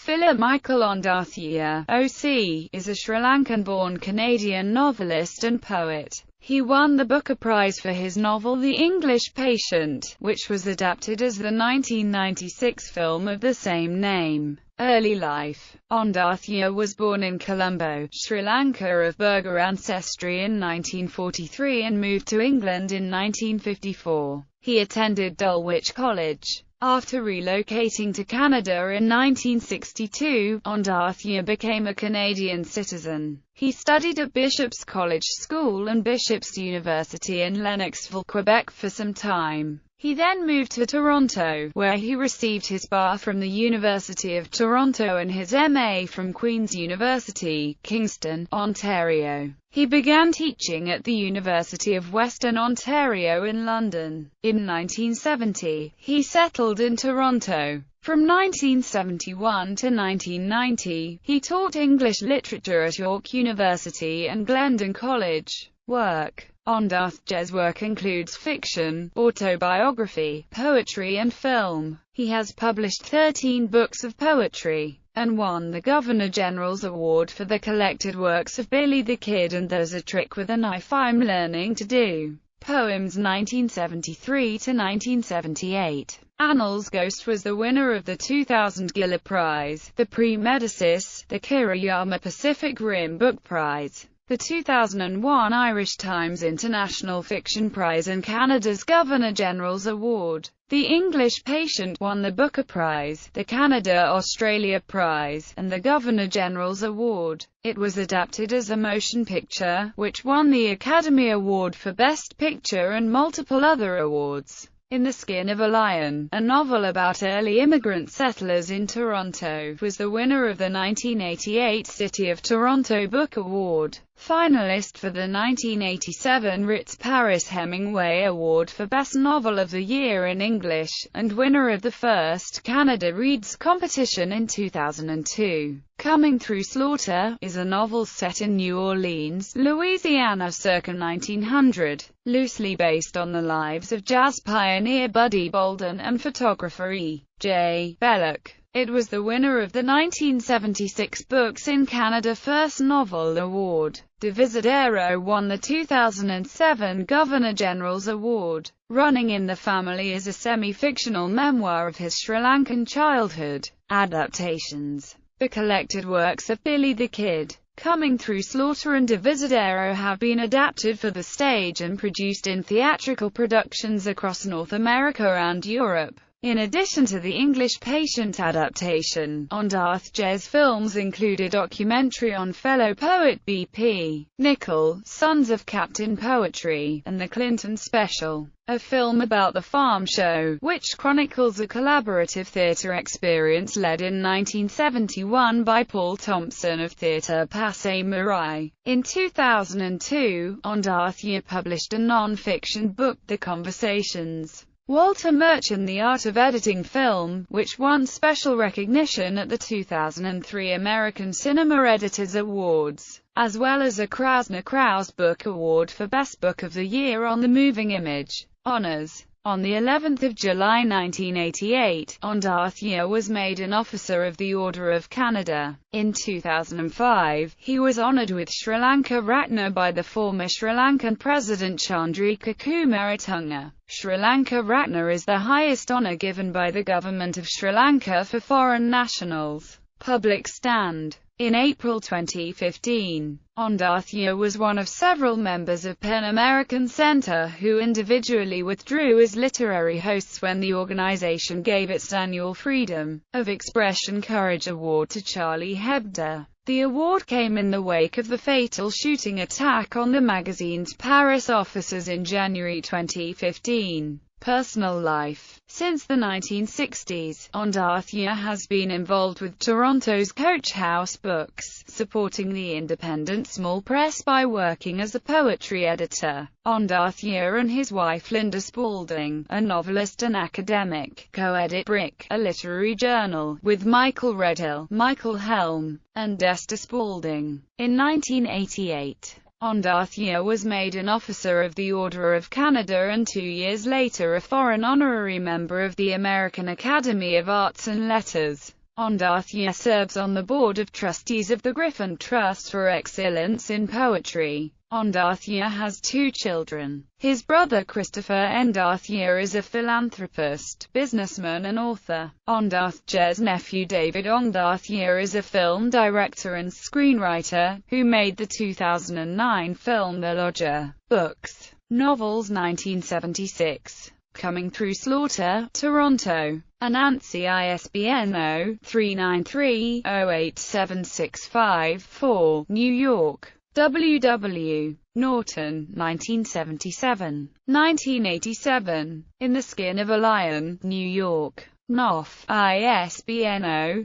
Philip Michael Ondaatje, OC, is a Sri Lankan-born Canadian novelist and poet. He won the Booker Prize for his novel The English Patient, which was adapted as the 1996 film of the same name. Early life. Ondaatje was born in Colombo, Sri Lanka of Burgher ancestry in 1943 and moved to England in 1954. He attended Dulwich College. After relocating to Canada in 1962, Ondaatje became a Canadian citizen. He studied at Bishop's College School and Bishop's University in Lennoxville, Quebec for some time. He then moved to Toronto, where he received his BA from the University of Toronto and his MA from Queen's University, Kingston, Ontario. He began teaching at the University of Western Ontario in London. In 1970, he settled in Toronto. From 1971 to 1990, he taught English literature at York University and Glendon College. Work. Ondaatje's work includes fiction, autobiography, poetry and film. He has published 13 books of poetry, and won the Governor-General's Award for the collected works of Billy the Kid and There's a Trick with a Knife I'm Learning to Do. Poems 1973 to 1978. Annals Ghost was the winner of the 2000 Giller Prize, the Pre-Medicis, the Kiriyama Pacific Rim Book Prize, the 2001 Irish Times International Fiction Prize and Canada's Governor-General's Award. The English Patient won the Booker Prize, the Canada-Australia Prize, and the Governor-General's Award. It was adapted as a motion picture, which won the Academy Award for Best Picture and multiple other awards. In the Skin of a Lion, a novel about early immigrant settlers in Toronto, was the winner of the 1988 City of Toronto Book Award. Finalist for the 1987 Ritz Paris Hemingway Award for Best Novel of the Year in English, and winner of the first Canada Reads competition in 2002. Coming Through Slaughter is a novel set in New Orleans, Louisiana circa 1900, loosely based on the lives of jazz pioneer Buddy Bolden and photographer E. J. Belloc. It was the winner of the 1976 Books in Canada First Novel Award. Divisadero won the 2007 Governor-General's Award. Running in the Family is a semi-fictional memoir of his Sri Lankan childhood. Adaptations. The collected works of Billy the Kid, Coming Through Slaughter and Divisadero have been adapted for the stage and produced in theatrical productions across North America and Europe. In addition to the English Patient adaptation, Ondaatje's films include a documentary on fellow poet B.P. Nicol, Sons of Captain Poetry, and The Clinton Special, a film about the farm show, which chronicles a collaborative theatre experience led in 1971 by Paul Thompson of Theatre Passe Muraille. In 2002, Ondaatje published a non-fiction book, The Conversations. Walter Murch and the Art of Editing Film, which won special recognition at the 2003 American Cinema Editors Awards, as well as a Krasner-Krause Book Award for Best Book of the Year on the Moving Image honors. On the 11th of July 1988, Ondaatje was made an Officer of the Order of Canada. In 2005, he was honoured with Sri Lanka Ratna by the former Sri Lankan President Chandrika Kumaratunga. Sri Lanka Ratna is the highest honour given by the government of Sri Lanka for foreign nationals. Public stand. In April 2015, Ondaatje was one of several members of PEN American Center who individually withdrew as literary hosts when the organization gave its annual Freedom of Expression Courage Award to Charlie Hebdo. The award came in the wake of the fatal shooting attack on the magazine's Paris offices in January 2015. Personal life. Since the 1960s, Ondaatje has been involved with Toronto's Coach House Books, supporting the independent small press by working as a poetry editor. Ondaatje and his wife Linda Spaulding, a novelist and academic, co-edit Brick, a literary journal, with Michael Redhill, Michael Helm, and Esther Spaulding. In 1988, Ondaatje was made an Officer of the Order of Canada and 2 years later a foreign honorary member of the American Academy of Arts and Letters. Ondaatje serves on the board of trustees of the Griffin Trust for Excellence in Poetry. Ondaatje has 2 children. His brother Christopher Ondaatje is a philanthropist, businessman and author. Ondaatje's nephew David Ondaatje is a film director and screenwriter, who made the 2009 film The Lodger. Books. Novels 1976. Coming Through Slaughter, Toronto. Ondaatje ISBN 0-393-08765-4, New York. W.W. Norton, 1977. 1987. In the Skin of a Lion, New York. Knopf, ISBN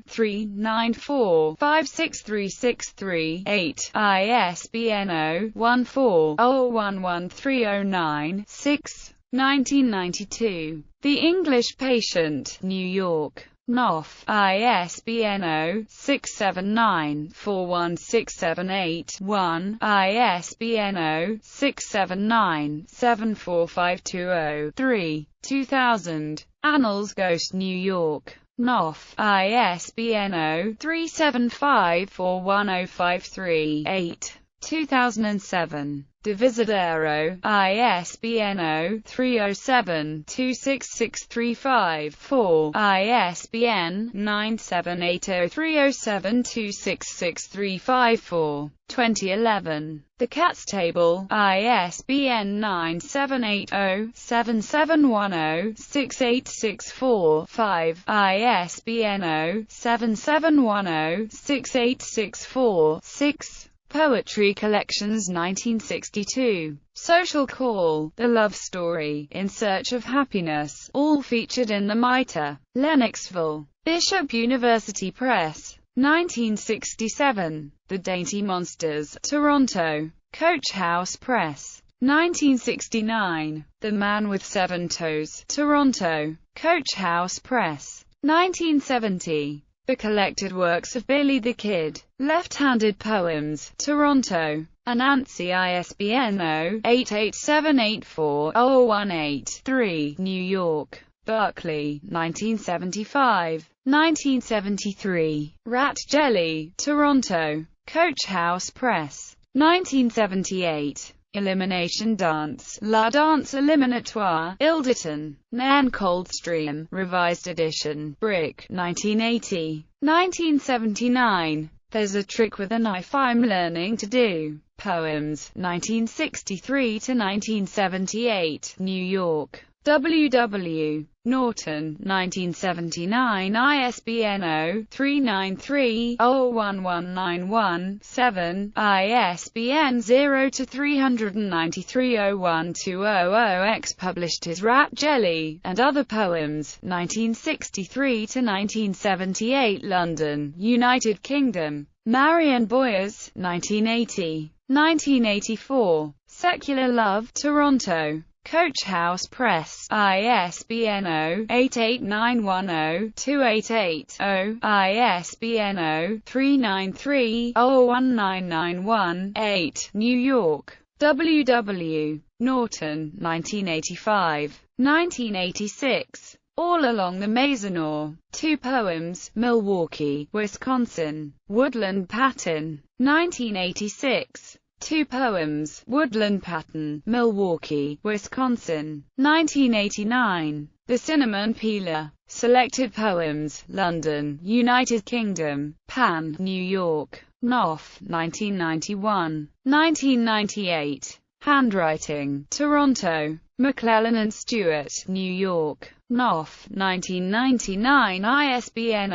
0-394-56363-8, ISBN 0-14-011309-6. 1992. The English Patient, New York. Knopf, ISBN 0-679-41678-1, ISBN 0-679-745203, 2000. Annals Ghost, New York. Knopf, ISBN 0-375-41053-8, 2007. Divisadero, ISBN 0-307-26635-4, ISBN 9780307266354, 2011. The Cat's Table, ISBN 978-0-7710-6864-5, ISBN 0-7710-6864-6. Poetry Collections 1962. Social Call, The Love Story, In Search of Happiness, all featured in the Mitre. Lennoxville. Bishop University Press. 1967. The Dainty Monsters, Toronto. Coach House Press. 1969. The Man with 7 Toes, Toronto. Coach House Press. 1970. The Collected Works of Billy the Kid. Left-Handed Poems, Toronto. Ondaatje ISBN 0-88784-018-3, New York. Berkeley, 1975. 1973. Rat Jelly, Toronto. Coach House Press. 1978. Elimination Dance, La Danse Eliminatoire, Ilderton, Nairn Coldstream, Revised Edition, Brick, 1980. 1979. There's a Trick with a Knife I'm Learning to Do. Poems, 1963–1978, New York. W.W. Norton, 1979. ISBN 0-393-01191-7, ISBN 0-393-01200-X. Published as Rat Jelly, and Other Poems, 1963–1978, London, United Kingdom. Marion Boyers, 1980. 1984. Secular Love, Toronto. Coach House Press. ISBN 0-88910-288-0, ISBN 0-393-01991-8, New York. W.W. Norton, 1985. 1986. All Along the Mazenor. 2 Poems, Milwaukee, Wisconsin. Woodland Pattern. 1986. 2 Poems, Woodland Pattern, Milwaukee, Wisconsin. 1989. The Cinnamon Peeler. Selected Poems, London, United Kingdom. Pan, New York. Knopf, 1991. 1998. Handwriting, Toronto. McClellan and Stewart, New York. Knopf, 1999. ISBN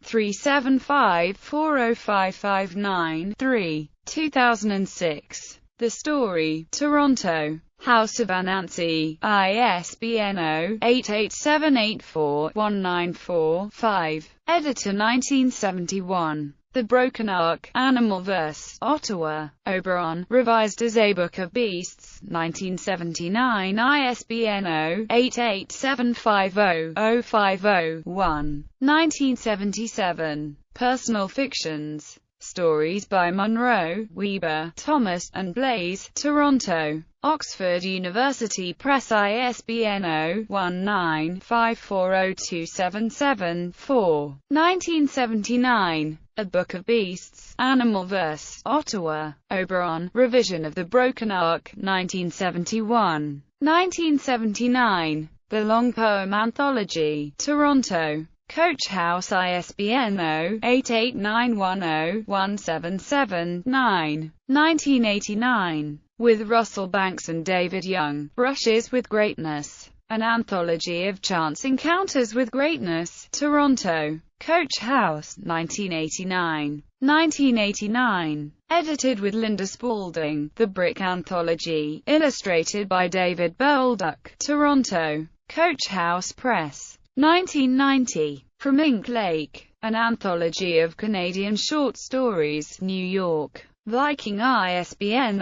0-375-40559-3. 2006. The Story, Toronto. House of Ondaatje, ISBN 0-88784-194-5. Editor 1971. The Broken Ark, Animal Verse, Ottawa. Oberon, revised as A Book of Beasts, 1979. ISBN 0-88750-050-1. 1977. Personal Fictions. Stories by Munro, Weber, Thomas, and Blaze, Toronto. Oxford University Press. ISBN 0-19-540277-4. 1979. A Book of Beasts. Animal Verse. Ottawa. Oberon. Revision of the Broken Ark. 1971. 1979. The Long Poem Anthology. Toronto. Coach House. ISBN 0-88910-177-9. 1989. With Russell Banks and David Young. Brushes with Greatness. An Anthology of Chance Encounters with Greatness. Toronto. Coach House. 1989. 1989. Edited with Linda Spaulding. The Brick Anthology. Illustrated by David Bolduc. Toronto. Coach House Press. 1990. From Ink Lake. An Anthology of Canadian Short Stories. New York. Viking. ISBN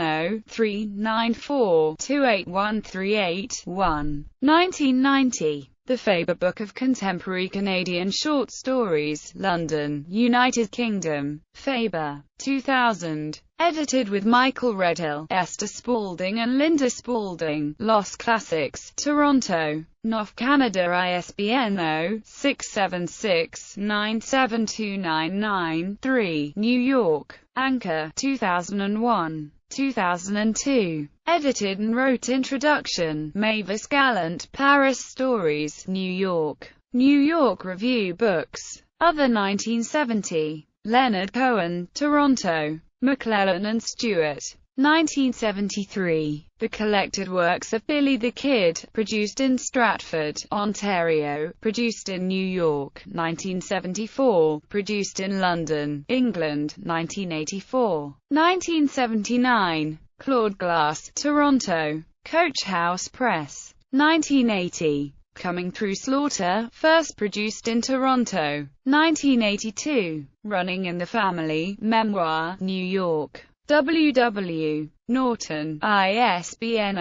0-394-28138-1. 1990. The Faber Book of Contemporary Canadian Short Stories. London, United Kingdom. Faber. 2000. Edited with Michael Redhill, Esther Spaulding and Linda Spaulding. Lost Classics. Toronto. Knopf Canada. ISBN 0-676-97299-3. New York. Anchor. 2001. 2002. Edited and wrote Introduction. Mavis Gallant. Paris Stories. New York. New York Review Books. Other. 1970. Leonard Cohen. Toronto. McClellan and Stewart. 1973. The Collected Works of Billy the Kid. Produced in Stratford, Ontario. Produced in New York. 1974. Produced in London, England. 1984. 1979. Claude Glass. Toronto. Coach House Press. 1980. Coming Through Slaughter. First produced in Toronto. 1982. Running in the Family. Memoir. New York. W.W. Norton. ISBN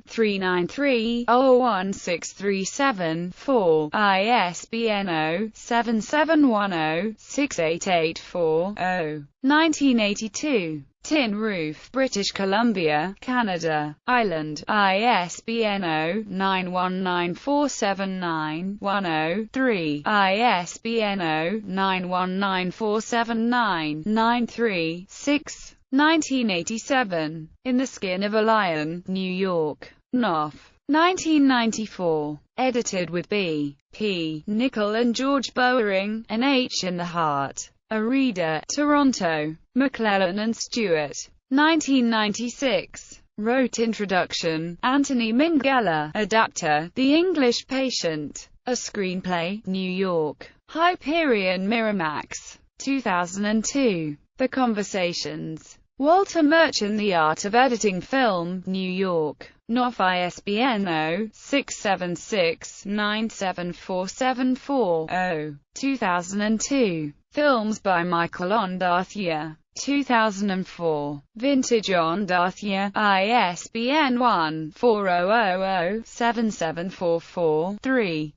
0-393-01637-4. ISBN 0-7710-68840. 1982. Tin Roof. British Columbia, Canada. Island. ISBN 0-919479-10-3. ISBN 0-919479-936. 1987. In the Skin of a Lion. New York. Knopf. 1994. Edited with B. P. Nicol and George Bowering. An H in the Heart. A Reader. Toronto. McClellan and Stewart. 1996. Wrote Introduction. Anthony Minghella. Adapter. The English Patient. A Screenplay. New York. Hyperion Miramax. 2002. The Conversations. Walter Merchant. The Art of Editing Film. New York. Knopf. ISBN 0-676-97474-0. 2002. Films by Michael Ondaatje. 2004. Vintage Ondaatje. ISBN 1-4000-7744-3.